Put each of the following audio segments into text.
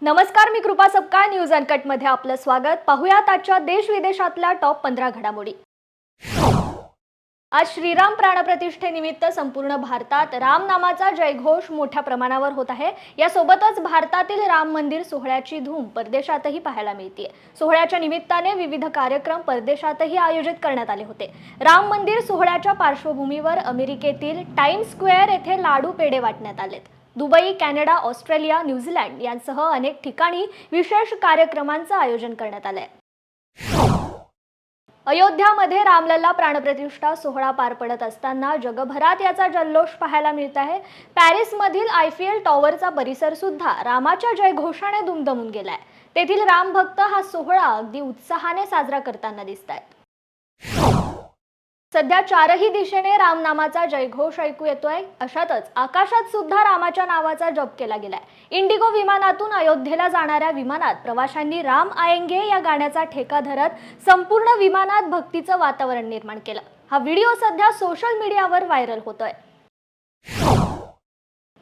नमस्कार, मी कृपा Sapkal. News uncut मध्ये आपलं स्वागत. पाहुयात आजच्या देश विदेशातल्या टॉप 15 घडामोडी. आज श्रीराम प्राणप्रतिष्ठेनिमित्त संपूर्ण भारतात राम नामाचा जयघोष मोठ्या प्रमाणावर होत आहे. यासोबतच भारतातील राम मंदिर सोहळ्याची धूम परदेशातही पाहायला मिळते. सोहळ्याच्या निमित्ताने विविध कार्यक्रम परदेशातही आयोजित करण्यात आले होते. राम मंदिर सोहळ्याच्या पार्श्वभूमीवर अमेरिकेतील टाइम्स स्क्वेअर येथे लाडू पेढे वाटण्यात आलेत. दुबई, कॅनडा, ऑस्ट्रेलिया, न्यूझीलंड यांसह अनेक ठिकाणी विशेष कार्यक्रमांचं आयोजन करण्यात आलंय. अयोध्यामध्ये रामलल्ला प्राणप्रतिष्ठा सोहळा पार पडत असताना जगभरात याचा जल्लोष पाहायला मिळत आहे. पॅरिसमधील आयफेल टॉवरचा परिसर सुद्धा रामाच्या जयघोषाने दुमदमून गेलाय. तेथील रामभक्त हा सोहळा अगदी उत्साहाने साजरा करताना दिसतायत. सध्या चारही दिशेने रामनामाचा जयघोष ऐकू येतोय. अशातच आकाशात सुद्धा रामाच्या नावाचा जप केला गेलाय. इंडिगो विमानातून अयोध्येला जाणाऱ्या विमानात प्रवाशांनी राम आएंगे या गाण्याचा ठेका धरत संपूर्ण विमानात भक्तीचं वातावरण निर्माण केलं. हा व्हिडिओ सध्या सोशल मीडियावर व्हायरल होतोय.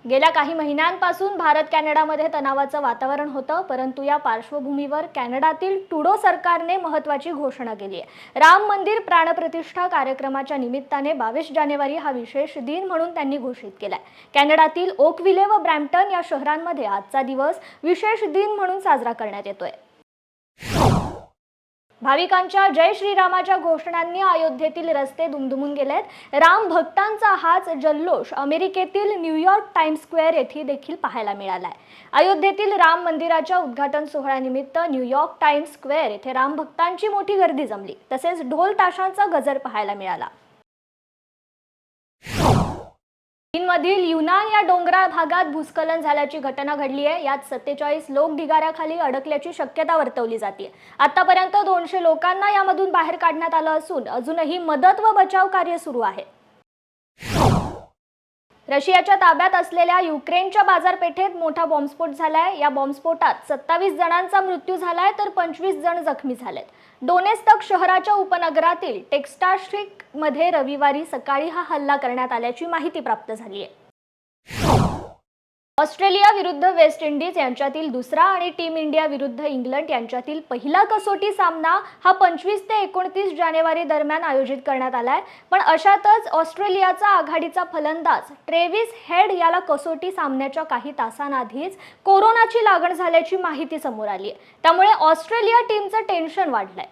गेल्या काही महिन्यांपासून भारत कॅनडामध्ये तणावाचं वातावरण होतं, परंतु या पार्श्वभूमीवर कॅनडातील ट्रुडो सरकारने महत्त्वाची घोषणा केली आहे. राम मंदिर प्राणप्रतिष्ठा कार्यक्रमाच्या निमित्ताने 22 जानेवारी हा विशेष दिन म्हणून त्यांनी घोषित केलाय. कॅनडातील ओकविले व ब्रॅम्प्टन या शहरांमध्ये आजचा दिवस विशेष दिन म्हणून साजरा करण्यात येतोय. भाविकांच्या जय श्रीरामाच्या घोषणांनी अयोध्येतील रस्ते दुमदुमून गेलेत. राम भक्तांचा हाच जल्लोष अमेरिकेतील न्यूयॉर्क टाइम्स स्क्वेअर येथे देखील पाहायला मिळालाय. अयोध्येतील राम मंदिराच्या उद्घाटन सोहळ्यानिमित्त न्यूयॉर्क टाइम्स स्क्वेअर येथे राम भक्तांची मोठी गर्दी जमली. तसेच ढोल ताशांचा गजर पाहायला मिळाला. चीनमधील युनान या डोंगराळ भागात भूस्खलन झाल्याची घटना घडली आहे. यात 47 लोक ढिगाऱ्याखाली अडकल्याची शक्यता वर्तवली जाते. आतापर्यंत 200 लोकांना यामधून बाहेर काढण्यात आलं असून अजूनही मदत व बचाव कार्य सुरू आहे. रशियाच्या ताब्यात असलेल्या युक्रेनच्या बाजारपेठेत मोठा बॉम्बस्फोट झालाय. या बॉम्बस्फोटात 27 जणांचा मृत्यू झालाय तर 25 जण जखमी झालेत. डोनेत्स्क शहराच्या उपनगरातील टेक्स्टाशिक मध्ये रविवारी सकाळी हा हल्ला करण्यात आल्याची माहिती प्राप्त झाली आहे. ऑस्ट्रेलिया विरुद्ध वेस्ट इंडिज यांच्यातील दुसरा आणि टीम इंडिया विरुद्ध इंग्लंड यांच्यातील पहिला कसोटी सामना हा 25 ते 29 जानेवारी दरम्यान आयोजित करण्यात आलाय. पण अशातच ऑस्ट्रेलियाचा आघाडीचा फलंदाज ट्रेव्हिस हेड याला कसोटी सामन्याच्या काही तासांआधीच कोरोनाची लागण झाल्याची माहिती समोर आली आहे. त्यामुळे ऑस्ट्रेलिया टीमचं टेन्शन वाढलंय.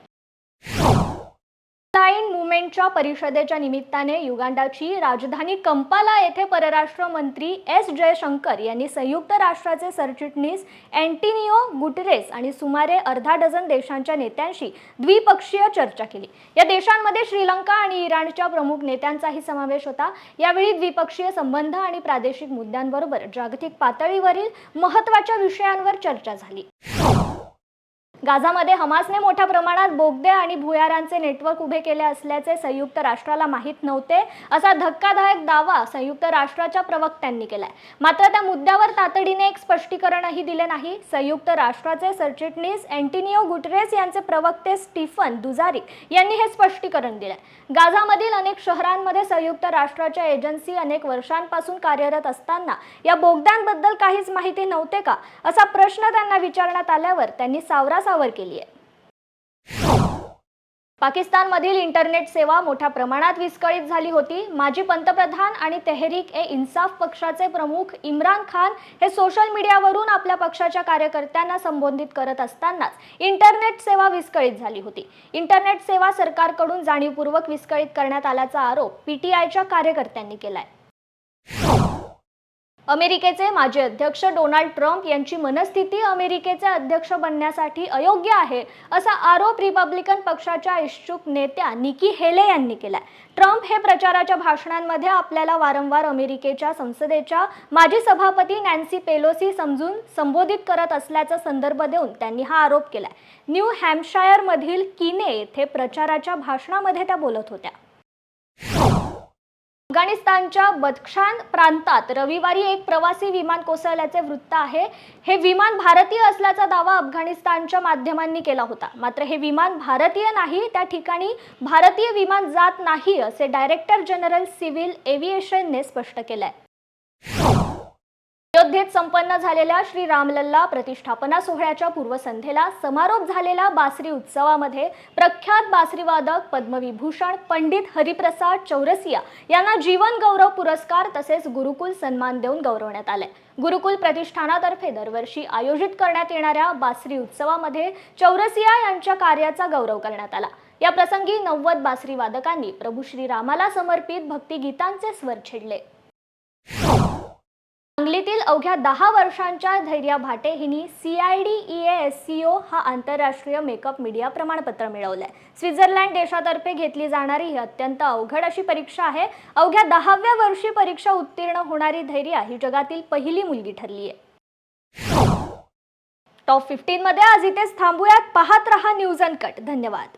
लाईन मुवमेंटच्या परिषदेच्या निमित्ताने युगांडाची राजधानी कंपाला येथे परराष्ट्र मंत्री एस जयशंकर यांनी संयुक्त राष्ट्राचे सरचिटणीस अँटोनियो गुटेरेस आणि सुमारे अर्धा डझन देशांच्या नेत्यांशी द्विपक्षीय चर्चा केली. या देशांमध्ये श्रीलंका आणि इराणच्या प्रमुख नेत्यांचाही समावेश होता. यावेळी द्विपक्षीय संबंध आणि प्रादेशिक मुद्द्यांबरोबर जागतिक पातळीवरील महत्त्वाच्या विषयांवर चर्चा झाली. गाझामध्ये हमासने मोठ्या प्रमाणात बोगदे आणि भुयारांचे नेटवर्क उभे केले असल्याचे संयुक्त राष्ट्राला माहीत नव्हते, असा धक्कादायक दावा संयुक्त राष्ट्राच्या प्रवक्त्यांनी केलाय. मात्र त्या मुद्द्यावर तातडीने एक स्पष्टीकरणही दिले नाही. संयुक्त राष्ट्राचे सरचिटणीस अँटोनियो गुटेरेस यांचे प्रवक्ते स्टीफन दुजारिक यांनी हे स्पष्टीकरण दिले. गाझामधील अनेक शहरांमध्ये संयुक्त राष्ट्राच्या एजन्सी अनेक वर्षांपासून कार्यरत असताना या बोगद्यांबद्दल काहीच माहिती नव्हते का, असा प्रश्न त्यांना विचारण्यात आल्यावर त्यांनी सावरासावर केली आहे. पाकिस्तानमधील इंटरनेट सेवा मोठ्या प्रमाणात विस्कळीत झाली होती. माजी पंतप्रधान आणि तेहरीक-ए-इन्साफ पक्षाचे प्रमुख इम्रान खान हे सोशल मीडियावरून आपल्या पक्षाच्या कार्यकर्त्यांना संबोधित करत असतानाच इंटरनेट सेवा विस्कळीत झाली होती. इंटरनेट सेवा सरकारकडून जाणीवपूर्वक विस्कळीत करण्यात आल्याचा आरोप पीटीआयच्या कार्यकर्त्यांनी केलाय. अमेरिकेचे माजी अध्यक्ष डोनाल्ड ट्रम्प यांची मनस्थिती अमेरिकेचे अध्यक्ष बनण्यासाठी अयोग्य आहे, असा आरोप रिपब्लिकन पक्षाच्या इच्छुक नेत्या निकी हेले यांनी केलाय. ट्रम्प हे प्रचाराच्या भाषणांमध्ये आपल्याला वारंवार अमेरिकेच्या संसदेच्या माजी सभापती नॅन्सी पेलोसी समजून संबोधित करत असल्याचा संदर्भ देऊन त्यांनी हा आरोप केलाय. न्यू हॅम्पशायरमधील किने येथे प्रचाराच्या भाषणामध्ये त्या बोलत होत्या. अफगाणिस्तानच्या बदख्शान प्रांतात रविवारी एक प्रवासी विमान कोसळल्याचे वृत्त आहे. हे विमान भारतीय असल्याचा दावा अफगाणिस्तानच्या माध्यमांनी केला होता. मात्र हे विमान भारतीय नाही, त्या ठिकाणी भारतीय विमान जात नाही, असे डायरेक्टर जनरल सिव्हिल एव्हिएशनने स्पष्ट केले आहे. अयोध्येत संपन्न झालेल्या श्री रामलल्ला प्रतिष्ठापना सोहळ्याच्या पूर्वसंध्येला समारोप झालेल्या बासरी उत्सवामध्ये प्रख्यात बासरीवादक पद्मविभूषण पंडित हरिप्रसाद चौरसिया यांना जीवन गौरव पुरस्कार तसेच गुरुकुल सन्मान देऊन गौरवण्यात आले। गुरुकुल प्रतिष्ठानातर्फे दरवर्षी आयोजित करण्यात येणाऱ्या बासरी उत्सवामध्ये चौरसिया यांच्या कार्याचा गौरव करण्यात आला। या प्रसंगी 90 बासरी वादकांनी प्रभू श्रीरामाला समर्पित भक्तिगीतांचे स्वर छेडले। सांगलीतील अवघ्या 10 वर्षांच्या धैर्या भाटे हिने CIDEA-SCO हा आंतरराष्ट्रीय मेकअप मीडिया प्रमाणपत्र मिळवलंय। स्वित्झर्लंड देशातर्फे घेतली जाणारी ही अत्यंत अवघड अशी परीक्षा आहे। अवघ्या 10व्या वर्षी परीक्षा उत्तीर्ण होणारी धैर्या ही जगातील पहिली मुलगी ठरली आहे। टॉप 15 मध्ये आज इथेच थांबूयात। पाहत रहा न्यूज अनकट। धन्यवाद।